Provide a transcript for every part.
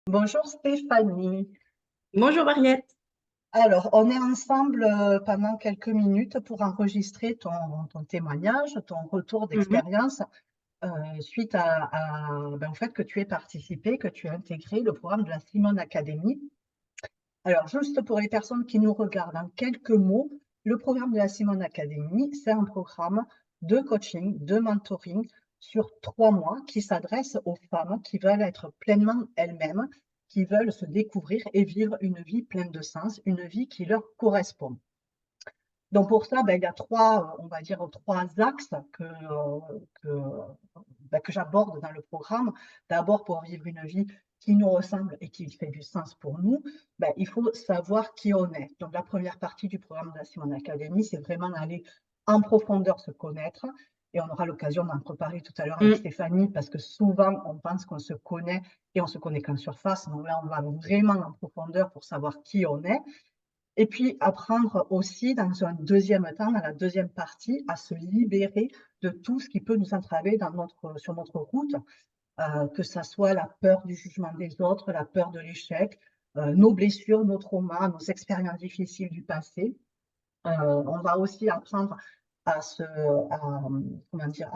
Bonjour Stéphanie. Bonjour Mariette. Alors, on est ensemble pendant quelques minutes pour enregistrer ton témoignage, ton retour Mhm. d'expérience suite au fait que tu aies participé, que tu as intégré le programme de la Simone Academy. Alors, juste pour les personnes qui nous regardent, en quelques mots, le programme de la Simone Academy, c'est un programme de coaching, de mentoring sur 3 mois qui s'adresse aux femmes qui veulent être pleinement elles-mêmes, qui veulent se découvrir et vivre une vie pleine de sens, une vie qui leur correspond. Donc pour ça, il y a on va dire, trois axes que j'aborde dans le programme. D'abord, pour vivre une vie qui nous ressemble et qui fait du sens pour nous, il faut savoir qui on est. Donc la première partie du programme de la Simone Academy, c'est vraiment d'aller en profondeur se connaître. Et on aura l'occasion d'en reparler tout à l'heure avec Mm. Stéphanie, parce que souvent, on pense qu'on se connaît et on se connaît qu'en surface. Donc là, on va vraiment en profondeur pour savoir qui on est. Et puis apprendre aussi dans un deuxième temps, dans la deuxième partie, à se libérer de tout ce qui peut nous entraver sur notre route, que ça soit la peur du jugement des autres, la peur de l'échec, nos blessures, nos traumas, nos expériences difficiles du passé. On va aussi apprendre à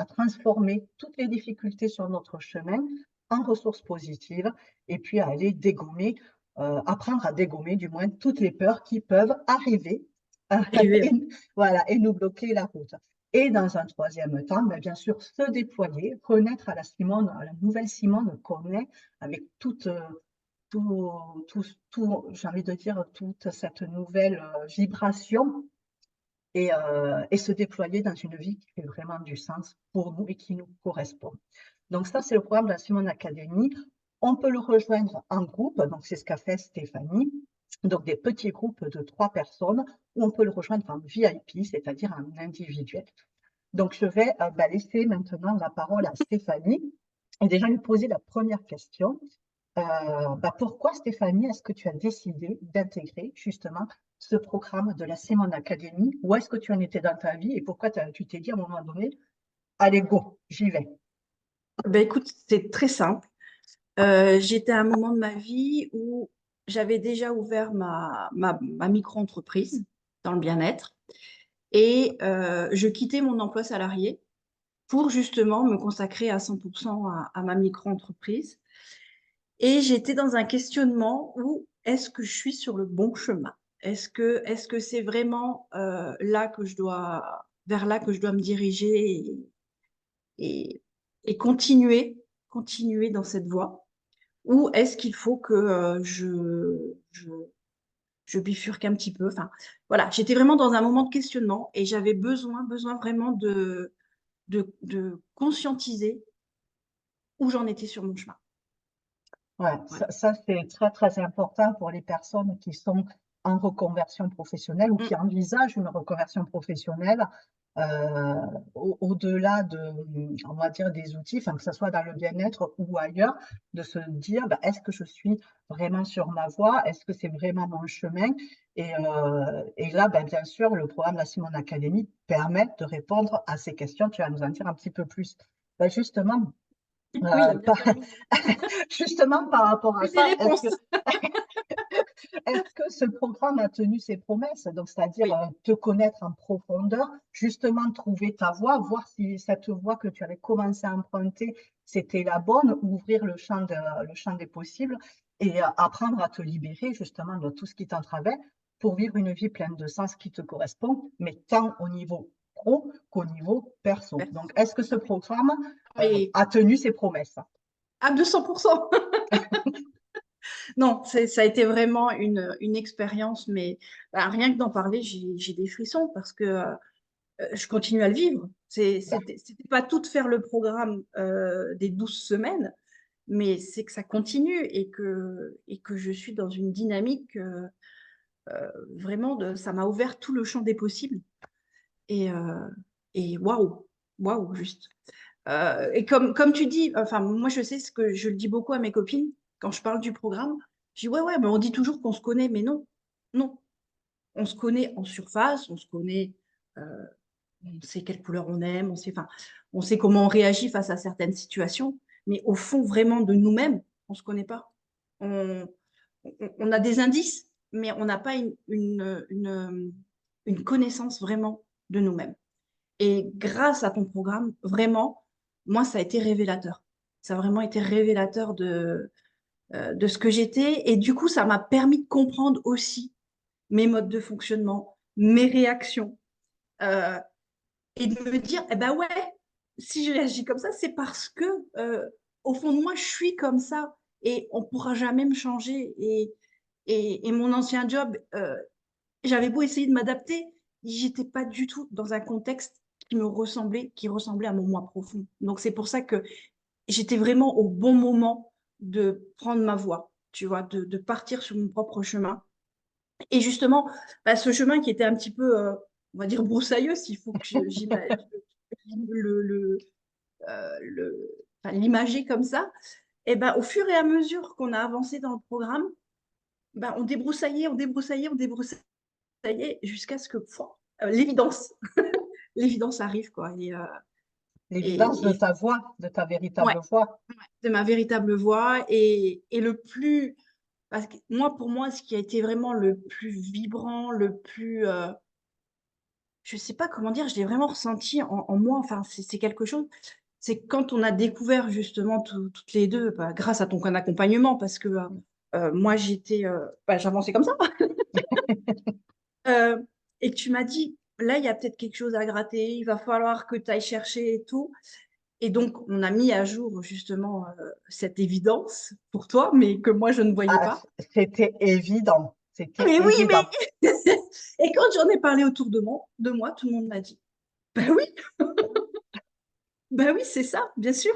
transformer toutes les difficultés sur notre chemin en ressources positives et puis à aller dégommer, apprendre à dégommer du moins toutes les peurs qui peuvent arriver Arrivé. et, voilà, et nous bloquer la route. Et dans un troisième temps, bien sûr, se déployer, connaître à la nouvelle Simone qu'on est avec j'ai envie de dire, toute cette nouvelle vibration et se déployer dans une vie qui fait vraiment du sens pour nous et qui nous correspond. Donc ça, c'est le programme de la Simone Academy. On peut le rejoindre en groupe, donc c'est ce qu'a fait Stéphanie, donc des petits groupes de 3 personnes, ou on peut le rejoindre en VIP, c'est-à-dire en individuel. Donc je vais laisser maintenant la parole à Stéphanie et déjà lui poser la première question. Pourquoi, Stéphanie, est-ce que tu as décidé d'intégrer justement ce programme de la Simone Academy? Où est-ce que tu en étais dans ta vie et pourquoi tu t'es dit à un moment donné, allez, go, j'y vais? Écoute, c'est très simple. J'étais à un moment de ma vie où j'avais déjà ouvert ma micro-entreprise dans le bien-être et je quittais mon emploi salarié pour justement me consacrer à 100% à ma micro-entreprise. Et j'étais dans un questionnement où est-ce que je suis sur le bon chemin? Est-ce que c'est vraiment vers là que je dois me diriger et, et continuer dans cette voie? Ou est-ce qu'il faut que je bifurque un petit peu? Enfin, voilà, j'étais vraiment dans un moment de questionnement et j'avais besoin vraiment de conscientiser où j'en étais sur mon chemin. Ouais, Voilà. ça c'est très, très important pour les personnes qui sont en reconversion professionnelle ou Mm. qui envisagent une reconversion professionnelle, au-delà on va dire, des outils, enfin, que ce soit dans le bien-être ou ailleurs, de se dire, est-ce que je suis vraiment sur ma voie? Est-ce que c'est vraiment mon chemin? Et là, bien sûr, le programme de la Simone Academy permet de répondre à ces questions. Tu vas nous en dire un petit peu plus. Justement, Oui, bien par sûr. justement par rapport à Plus des ça, réponses. est-ce que ce programme a tenu ses promesses? Donc, c'est-à-dire Oui. te connaître en profondeur, justement trouver ta voie, voir si cette voie que tu avais commencé à emprunter, c'était la bonne, ouvrir le champ des possibles et apprendre à te libérer justement de tout ce qui t'entravait pour vivre une vie pleine de sens qui te correspond, mais tant au niveau pro qu'au niveau perso. Donc, Perso. est-ce que ce Ah oui. programme Mais a tenu ses promesses? à 200%. Non, ça a été vraiment une expérience, mais rien que d'en parler, j'ai des frissons parce que je continue à le vivre. C'était pas tout de faire le programme des 12 semaines, mais c'est que ça continue et que je suis dans une dynamique vraiment ça m'a ouvert tout le champ des possibles. Et, euh, et waouh, waouh, juste. Et comme tu dis, enfin, moi je sais ce que je le dis beaucoup à mes copines quand je parle du programme. Je dis ouais, mais on dit toujours qu'on se connaît, mais non, non. On se connaît en surface, on se connaît, euh, on sait quelle couleur on aime, enfin, on sait comment on réagit face à certaines situations, mais au fond vraiment de nous-mêmes, on ne se connaît pas. on, on a des indices, mais on n'a pas une connaissance vraiment de nous-mêmes. Et grâce à ton programme, vraiment, moi, ça a été révélateur. Ça a vraiment été révélateur de ce que j'étais. Et du coup, ça m'a permis de comprendre aussi mes modes de fonctionnement, mes réactions. euh, et de me dire, eh ben ouais, si je réagis comme ça, c'est parce que au fond de moi, je suis comme ça et on ne pourra jamais me changer. Et mon ancien job, j'avais beau essayer de m'adapter, j'étais pas du tout dans un contexte qui ressemblait à mon moi profond. Donc c'est pour ça que j'étais vraiment au bon moment de prendre ma voie, tu vois, de partir sur mon propre chemin. Et justement, bah, ce chemin qui était un petit peu, on va dire, broussailleux, s'il faut que j'imagine enfin, l'imager comme ça, et ben, au fur et à mesure qu'on a avancé dans le programme, ben, on débroussaillait, on débroussaillait, on débroussaillait, jusqu'à ce que l'évidence, l'évidence arrive, quoi. L'évidence de Et ta voix, de ta ouais, véritable voix. de ma véritable voix. Et le plus, parce que moi, pour moi, ce qui a été vraiment le plus vibrant, le plus, je sais pas comment dire, je l'ai vraiment ressenti en moi. Enfin, c'est quelque chose. C'est quand on a découvert justement toutes les deux, bah, grâce à ton accompagnement, parce que moi j'avançais comme ça, euh, et que tu m'as dit, là il y a peut-être quelque chose à gratter, il va falloir que tu ailles chercher et tout. Et donc on a mis à jour justement cette évidence pour toi, mais que moi je ne voyais Ah, pas. c'était évident. C'était Mais oui, évident. mais et quand j'en ai parlé autour de moi, tout le monde m'a dit, bah oui, bah oui, c'est ça, bien sûr.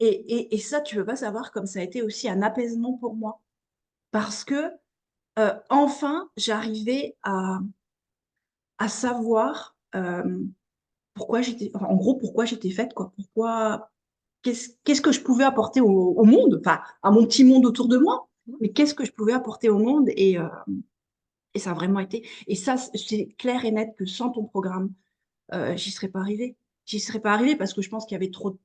Et ça, tu veux pas savoir comme ça a été aussi un apaisement pour moi. Parce que enfin, j'arrivais à savoir pourquoi j'étais, enfin, en gros, pourquoi j'étais faite, quoi. Pourquoi, qu'est-ce que je pouvais apporter au monde, enfin, à mon petit monde autour de moi, mais qu'est-ce que je pouvais apporter au monde et ça a vraiment été. Et ça, c'est clair et net que sans ton programme, j'y serais pas arrivée. J'y serais pas arrivée parce que je pense qu'il y avait trop.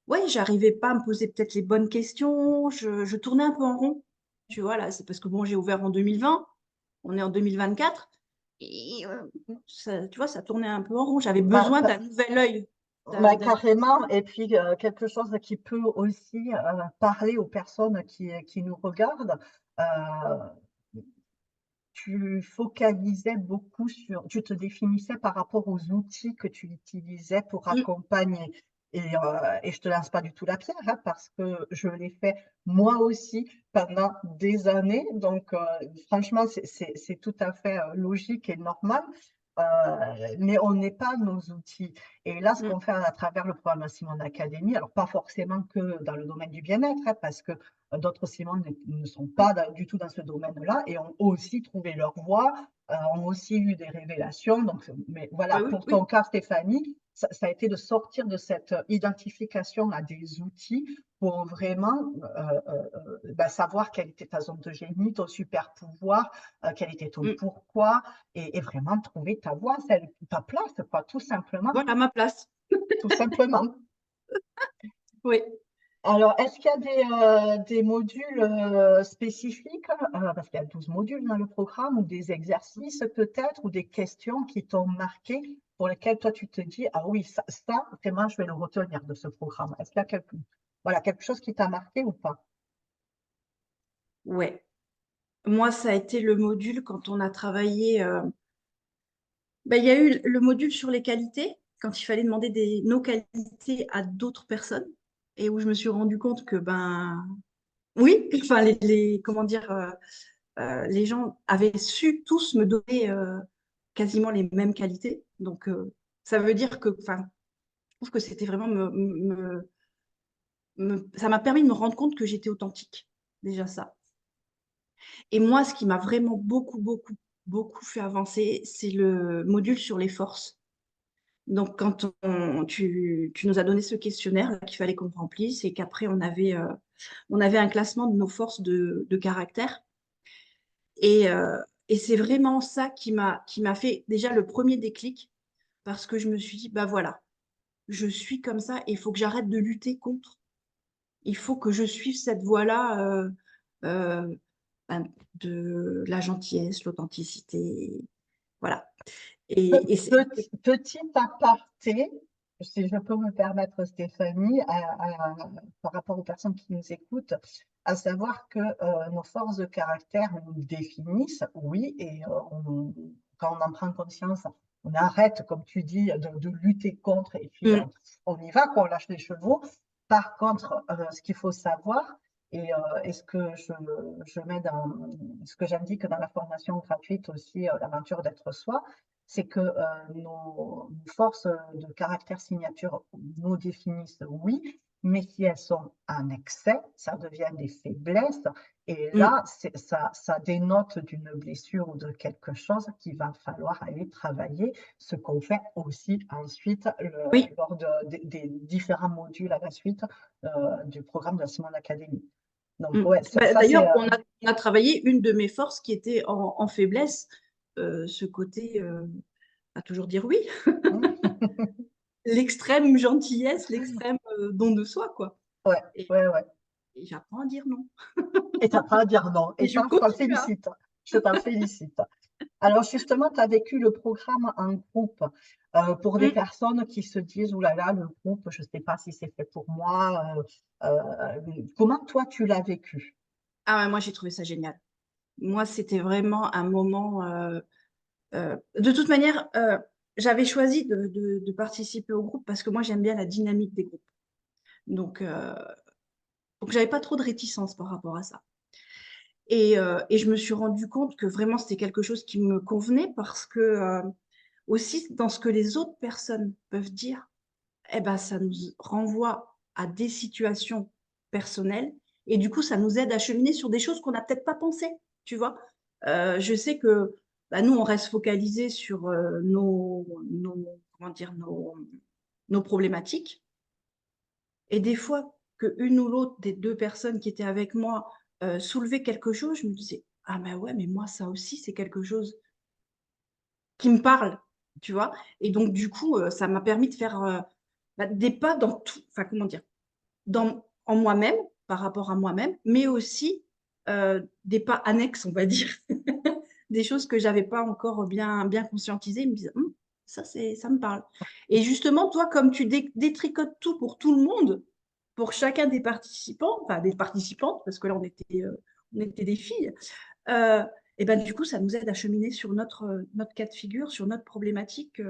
Ouais, j'arrivais pas à me poser peut-être les bonnes questions. Je tournais un peu en rond. Tu vois, là, c'est parce que bon, j'ai ouvert en 2020, on est en 2024. Et ça, tu vois, ça tournait un peu en rond. J'avais Bah, besoin d'un nouvel œil. carrément. Et puis, quelque chose qui peut aussi parler aux personnes qui nous regardent. euh, Tu focalisais beaucoup tu te définissais par rapport aux outils que tu utilisais pour Mm, accompagner. Et je te lance pas du tout la pierre, hein, parce que je l'ai fait moi aussi pendant des années. Donc, franchement, c'est tout à fait logique et normal. Mais on n'est pas nos outils. Et là, ce mm. qu'on fait à travers le programme Simone Academy, alors pas forcément que dans le domaine du bien-être, hein, parce que d'autres Simone ne sont pas du tout dans ce domaine-là et ont aussi trouvé leur voie, ont aussi eu des révélations. Donc, mais voilà, Ouais, oui, pour ton oui. cas, Stéphanie, ça a été de sortir de cette identification à des outils pour vraiment savoir quelle était ta zone de génie, ton super pouvoir, quel était ton Mm. pourquoi, et vraiment trouver ta voie, ta place, quoi, tout simplement. Voilà ma place. Tout simplement. Oui. Alors, est-ce qu'il y a des modules spécifiques, parce qu'il y a 12 modules dans le programme, ou des exercices peut-être, ou des questions qui t'ont marqué, pour lesquelles toi tu te dis, ah oui, ça, vraiment, je vais le retenir de ce programme. Est-ce qu'il y a voilà, quelque chose qui t'a marqué ou pas? Ouais. Moi, ça a été le module quand on a travaillé. Ben, il y a eu le module sur les qualités, quand il fallait demander nos qualités à d'autres personnes, et où je me suis rendu compte que, ben, oui, enfin, comment dire, les gens avaient su tous me donner quasiment les mêmes qualités. Donc, ça veut dire que, enfin, je trouve que c'était vraiment ça m'a permis de me rendre compte que j'étais authentique, déjà ça. Et moi, ce qui m'a vraiment beaucoup, beaucoup, beaucoup fait avancer, c'est le module sur les forces. Donc, quand tu nous as donné ce questionnaire qu'il fallait qu'on remplisse et qu'après, on avait un classement de nos forces de caractère. Et, euh, et c'est vraiment ça qui m'a fait déjà le premier déclic parce que je me suis dit, bah voilà, je suis comme ça et il faut que j'arrête de lutter contre. il faut que je suive cette voie-là euh, de la gentillesse, l'authenticité, voilà. Et Petit aparté, si je peux me permettre, Stéphanie, par rapport aux personnes qui nous écoutent, à savoir que nos forces de caractère nous définissent, oui, et quand on en prend conscience, on arrête, comme tu dis, de lutter contre, et puis on y va, qu'on lâche les chevaux. Par contre, ce qu'il faut savoir, et ce que je mets dans ce que j'indique dans la formation gratuite aussi, l'aventure d'être soi, c'est que nos forces de caractère signature nous définissent, oui, mais si elles sont en excès, ça devient des faiblesses. Et là, ça dénote d'une blessure ou de quelque chose qu'il va falloir aller travailler, ce qu'on fait aussi ensuite oui, lors des différents modules à la suite du programme de la Simone Academy. Donc, ouais, ça c'est. D'ailleurs, on a travaillé une de mes forces qui était en faiblesse, ce côté à toujours dire oui, l'extrême gentillesse, l'extrême don de soi, quoi. Ouais, Et, ouais, ouais. et j'apprends à dire non. Et t'as pas à dire non. Et Et je ça, je t'en continue à. félicite. Je t'en félicite. Alors justement, tu as vécu le programme en groupe pour des Mm. personnes qui se disent, ouh là là, le groupe, je ne sais pas si c'est fait pour moi. Comment toi, tu l'as vécu? Ah ouais, moi, j'ai trouvé ça génial. Moi, c'était vraiment un moment. De toute manière, j'avais choisi de participer au groupe parce que moi, j'aime bien la dynamique des groupes. Donc j'avais pas trop de réticence par rapport à ça. Et je me suis rendu compte que vraiment, c'était quelque chose qui me convenait parce que aussi, dans ce que les autres personnes peuvent dire, eh ben, ça nous renvoie à des situations personnelles et du coup, ça nous aide à cheminer sur des choses qu'on n'a peut-être pas pensé, tu vois. Je sais que bah, nous, on reste focalisé sur comment dire, nos problématiques. Et des fois, qu'une ou l'autre des deux personnes qui étaient avec moi soulevait quelque chose, je me disais, ah ben ouais, mais moi, ça aussi, c'est quelque chose qui me parle, tu vois. Et donc, du coup, ça m'a permis de faire des pas dans tout, enfin, comment dire, en moi-même, par rapport à moi-même, mais aussi des pas annexes, on va dire, des choses que j'avais pas encore bien conscientisées. Ils me disaient, ça me parle. Et justement, toi, comme tu détricotes tout pour tout le monde, pour chacun des participants, enfin des participantes, parce que là, on était des filles, euh, et ben du coup, ça nous aide à cheminer sur notre cas de figure, sur notre problématique.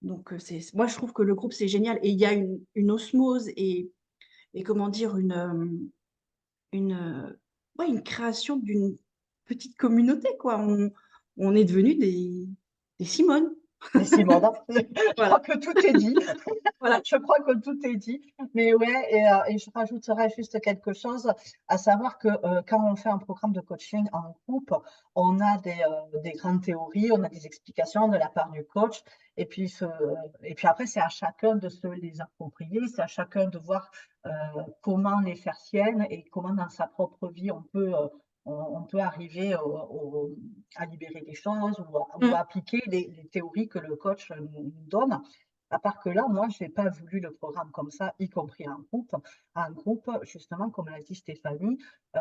Donc, moi, je trouve que le groupe, c'est génial. Et il y a une osmose et comment dire, ouais, une création d'une petite communauté, quoi. On est devenus des Simone. Mais Simone, je crois Voilà, que tout est dit. voilà. Je crois que tout est dit. Mais ouais, et je rajouterais juste quelque chose, à savoir que quand on fait un programme de coaching en groupe, on a des grandes théories, on a des explications de la part du coach, et puis après, c'est à chacun de se les approprier, c'est à chacun de voir comment les faire siennes et comment dans sa propre vie on peut arriver à libérer des choses ou à Mm. appliquer les théories que le coach nous donne. À part que là, moi, je n'ai pas voulu le programme comme ça, y compris en groupe. En groupe, justement, comme l'a dit Stéphanie, euh,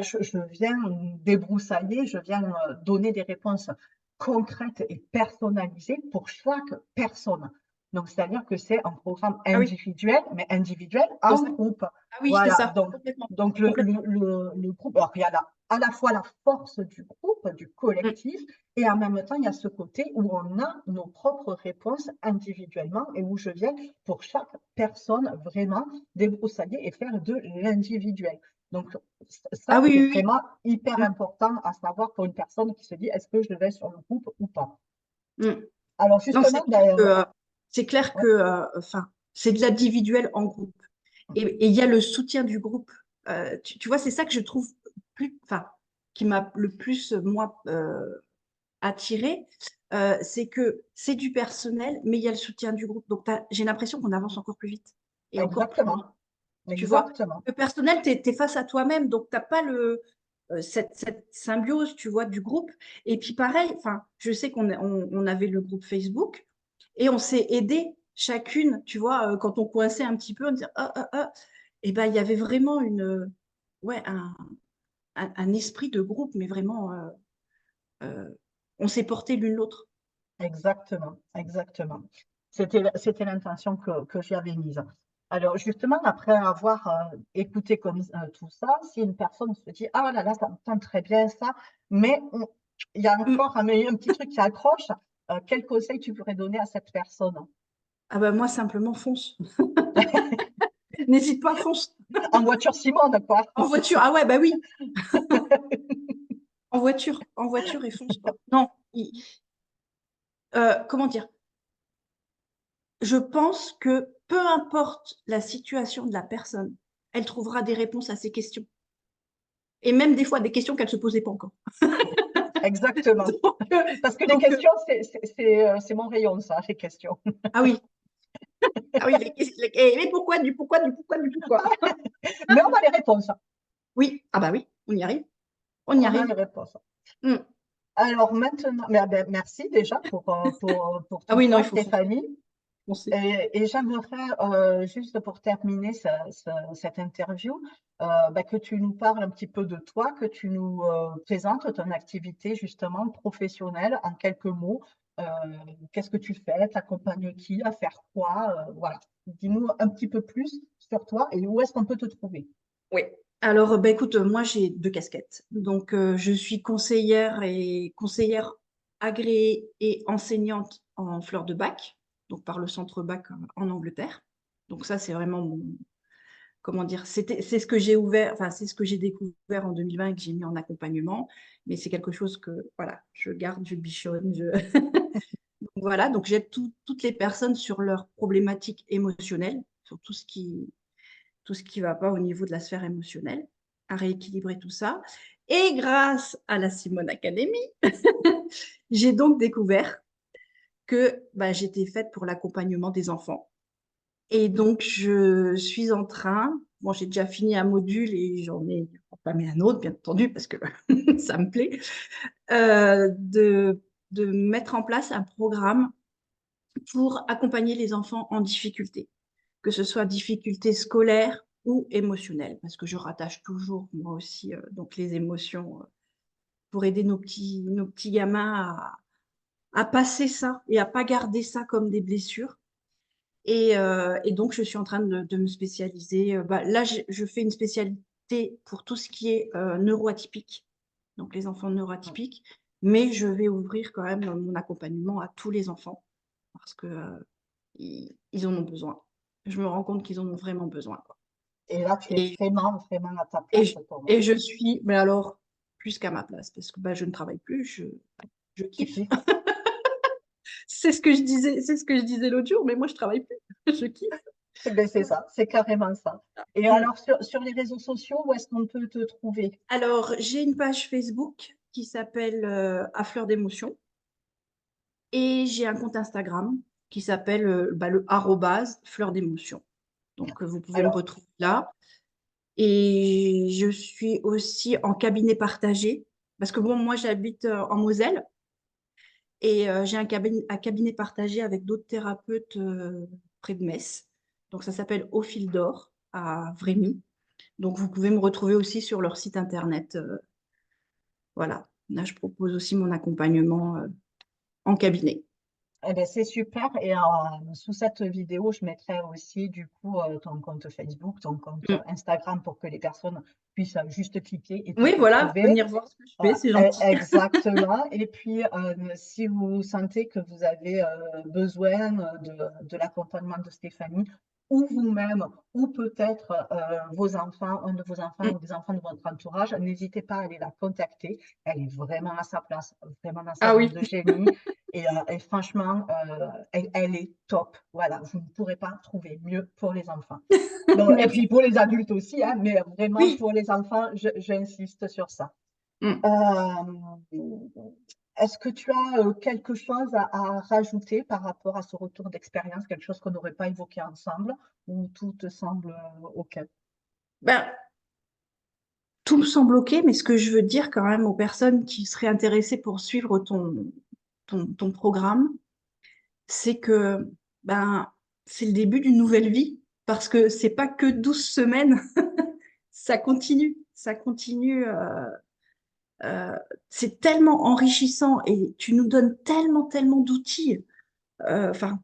je viens débroussailler, je viens donner des réponses concrètes et personnalisées pour chaque personne. Donc, c'est-à-dire que c'est un programme Ah oui, individuel, mais individuel de en ça. groupe. Ah oui, c'est Voilà, ça, complètement. donc Complètement. le groupe, alors il y a à la fois la force du groupe, du Mm. collectif, et en même temps, il y a ce côté où on a nos propres réponses individuellement et où je viens pour chaque personne vraiment débroussailler et faire de l'individuel. Donc, Ah ça, oui, c'est oui, vraiment hyper oui. important à savoir pour une personne qui se dit, est-ce que je vais sur le groupe ou pas? Mm. Mm. Alors, Non, justement, ben, c'est clair ouais, que, enfin, c'est de l'individuel en groupe. Et il y a le soutien du groupe. Tu vois, c'est ça que je trouve enfin, qui m'a le plus, moi, attiré, c'est que c'est du personnel, mais il y a le soutien du groupe. Donc, j'ai l'impression qu'on avance encore plus vite et encore plus loin. exactement, Tu vois, exactement. le personnel, tu es face à toi-même, donc tu n'as pas cette symbiose, tu vois, du groupe. Et puis pareil, enfin, je sais qu'on avait le groupe Facebook et on s'est aidé chacune, tu vois, quand on coinçait un petit peu, on disait, ah, ah, ah. et ben, il y avait vraiment ouais, un esprit de groupe, mais vraiment, euh, on s'est porté l'une l'autre. Exactement, exactement. C'était l'intention que j'y avais mise. Alors justement, après avoir écouté comme tout ça, si une personne se dit, ah là là, ça me tente très bien ça, mais il y a Mm. encore un petit truc qui accroche, quel conseil tu pourrais donner à cette personne? Ah ben, moi, simplement, fonce. N'hésite pas, fonce. En voiture Simone, quoi. En voiture, ah ouais, bah oui, en voiture et fonce, quoi. Non, comment dire? Je pense que peu importe la situation de la personne, elle trouvera des réponses à ses questions. Et même des fois des questions qu'elle ne se posait pas encore. Exactement. Donc, Parce que les donc, questions, c'est mon rayon, ça, les questions. ah oui, ah oui, mais pourquoi, du pourquoi, du pourquoi, du pourquoi. Mais on a les réponses. Oui, ah bah oui, on y arrive. On y On a arrive. les réponses. Mm. Alors maintenant, merci déjà pour Ah tout oui, non, ça, il faut Stéphanie. foncer. Et j'aimerais, juste pour terminer cette interview, que tu nous parles un petit peu de toi, que tu nous présentes ton activité justement professionnelle en quelques mots. Euh, Qu'est-ce que tu fais? T'accompagnes qui à faire quoi? Voilà. Dis-nous un petit peu plus sur toi et où est-ce qu'on peut te trouver? Oui. Alors, bah, écoute, moi, j'ai deux casquettes. Donc, je suis conseillère agréée et enseignante en fleurs de bac, donc par le centre bac en Angleterre. Donc, ça, c'est vraiment comment dire, c'est ce que j'ai ouvert, enfin, c'est ce que j'ai découvert en 2020 et que j'ai mis en accompagnement. Mais c'est quelque chose que, voilà, je garde, je bichonne. Donc, voilà, donc j'aide toutes les personnes sur leurs problématiques émotionnelles, sur tout ce qui va pas au niveau de la sphère émotionnelle, à rééquilibrer tout ça. Et grâce à la Simone Academy, j'ai donc découvert que bah, j'étais faite pour l'accompagnement des enfants. Et donc, je suis en train, bon, j'ai déjà fini un module et j'en ai entamé un autre, bien entendu, parce que ça me plaît, de mettre en place un programme pour accompagner les enfants en difficulté, que ce soit difficulté scolaire ou émotionnelle, parce que je rattache toujours, moi aussi, donc les émotions pour aider nos petits gamins à passer ça et à pas garder ça comme des blessures. Et donc, je suis en train de me spécialiser. Bah, là, je fais une spécialité pour tout ce qui est neuroatypique, donc les enfants neuroatypiques, mais je vais ouvrir quand même mon accompagnement à tous les enfants parce que ils en ont besoin. Je me rends compte qu'ils en ont vraiment besoin, quoi. Et là, tu es Et, vraiment, vraiment à ta et, place pour moi. et je suis, mais alors, plus qu'à ma place, parce que bah, je ne travaille plus, je Tu kiffe. kiffes. C'est ce que je disais l'autre jour, mais moi, je travaille plus. Je kiffe. Ben, c'est ça, c'est carrément ça. Et Mm. alors, sur les réseaux sociaux, où est-ce qu'on peut te trouver? Alors, j'ai une page Facebook qui s'appelle À fleur d'émotion et j'ai un compte Instagram qui s'appelle bah, le arrobase fleur d'émotion. Donc, vous pouvez me Alors, retrouver là. Et je suis aussi en cabinet partagé parce que bon, moi, j'habite en Moselle et j'ai un cabinet partagé avec d'autres thérapeutes près de Metz. Donc, ça s'appelle Au fil d'or à Vrémy. Donc, vous pouvez me retrouver aussi sur leur site internet. Voilà. Là, je propose aussi mon accompagnement en cabinet. eh ben, c'est super. Et sous cette vidéo, je mettrai aussi du coup ton compte Facebook, ton compte Mm. Instagram pour que les personnes puissent juste cliquer et puis Oui, te voilà, trouver. venir voir ce que je fais, c'est gentil. Exactement. Et puis, si vous sentez que vous avez besoin de l'accompagnement de Stéphanie, ou vous-même, ou peut-être vos enfants, un de vos enfants Mm. ou des enfants de votre entourage, n'hésitez pas à aller la contacter. Elle est vraiment à sa place, vraiment dans sa Ah zone oui, de génie. Et franchement, elle est top. Voilà, vous ne pourrez pas trouver mieux pour les enfants. Donc, et merci. puis pour les adultes aussi, hein, mais vraiment Oui. pour les enfants, j'insiste sur ça. Mm. Euh, Est-ce que tu as quelque chose à rajouter par rapport à ce retour d'expérience, quelque chose qu'on n'aurait pas évoqué ensemble, ou tout te semble OK? Ben, tout me semble OK, mais ce que je veux dire quand même aux personnes qui seraient intéressées pour suivre ton programme, c'est que ben, c'est le début d'une nouvelle vie. parce que c'est pas que 12 semaines, ça continue, ça continue. Euh, c'est tellement enrichissant et tu nous donnes tellement, tellement d'outils. Enfin,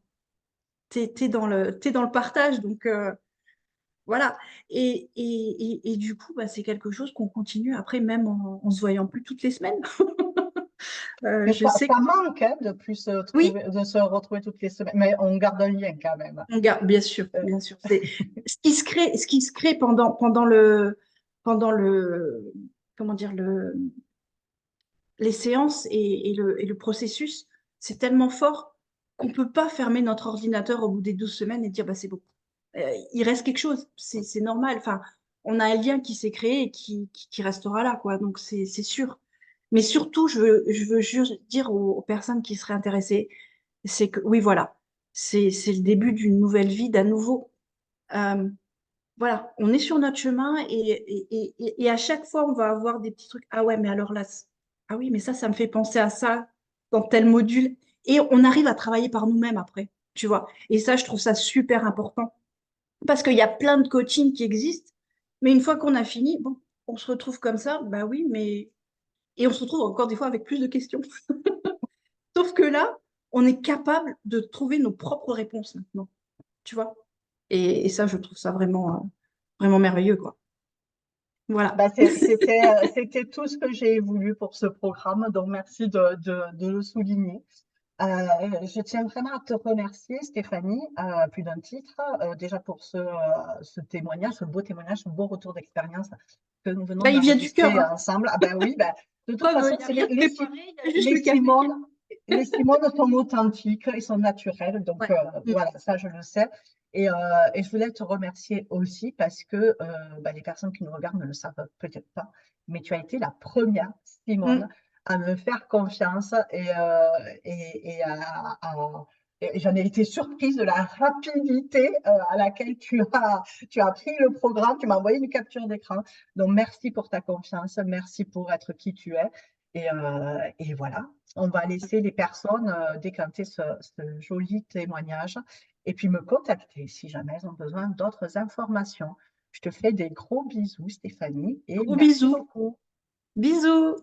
t'es dans le partage, donc voilà. Et du coup, bah, c'est quelque chose qu'on continue après, même en se voyant plus toutes les semaines. Mais Je sais ça que manque hein, de plus oui, de se retrouver toutes les semaines, mais on garde un lien quand même. on garde, bien sûr, Euh, bien sûr. C'est ce qui se crée pendant le, comment dire, les séances et le processus, c'est tellement fort qu'on ne peut pas fermer notre ordinateur au bout des 12 semaines et dire bah, c'est bon. Il reste quelque chose, c'est normal. Enfin, on a un lien qui s'est créé et qui restera là, quoi. Donc c'est sûr. Mais surtout, je veux juste dire aux personnes qui seraient intéressées, c'est que oui, voilà, c'est le début d'une nouvelle vie, d'un nouveau. Euh, voilà, on est sur notre chemin et à chaque fois, on va avoir des petits trucs. Ah ouais, mais alors là, ah oui, mais ça me fait penser à ça dans tel module. Et on arrive à travailler par nous-mêmes après, tu vois. Et ça, je trouve ça super important parce qu'il y a plein de coachings qui existent, mais une fois qu'on a fini, bon, on se retrouve comme ça, bah oui, mais. Et on se retrouve encore des fois avec plus de questions. Sauf que là, on est capable de trouver nos propres réponses maintenant, tu vois. Et ça, je trouve ça vraiment, vraiment merveilleux, quoi. Voilà. bah, c'était tout ce que j'ai voulu pour ce programme, donc merci de le souligner. Je tiens vraiment à te remercier, Stéphanie, à plus d'un titre, déjà pour ce témoignage, ce beau témoignage, ce beau retour d'expérience que nous venons Bah, il vient du cœur, d'enregistrer hein. ensemble. Ah ben oui, ben, de toute Preuve, façon, il n'y a c'est rien de préparé, il y a juste les le café. Simones, les Simones sont authentiques, ils sont naturels, donc Ouais. Mm. voilà, ça je le sais. Et, euh, et je voulais te remercier aussi parce que les personnes qui nous regardent ne le savent peut-être pas, mais tu as été la première Simone Mm. à me faire confiance et j'en ai été surprise de la rapidité à laquelle tu as pris le programme, tu m'as envoyé une capture d'écran. Donc, merci pour ta confiance, merci pour être qui tu es. Et voilà, on va laisser les personnes décanter ce joli témoignage et puis me contacter si jamais elles ont besoin d'autres informations. Je te fais des gros bisous, Stéphanie, et Gros merci bisous. beaucoup. Bisous.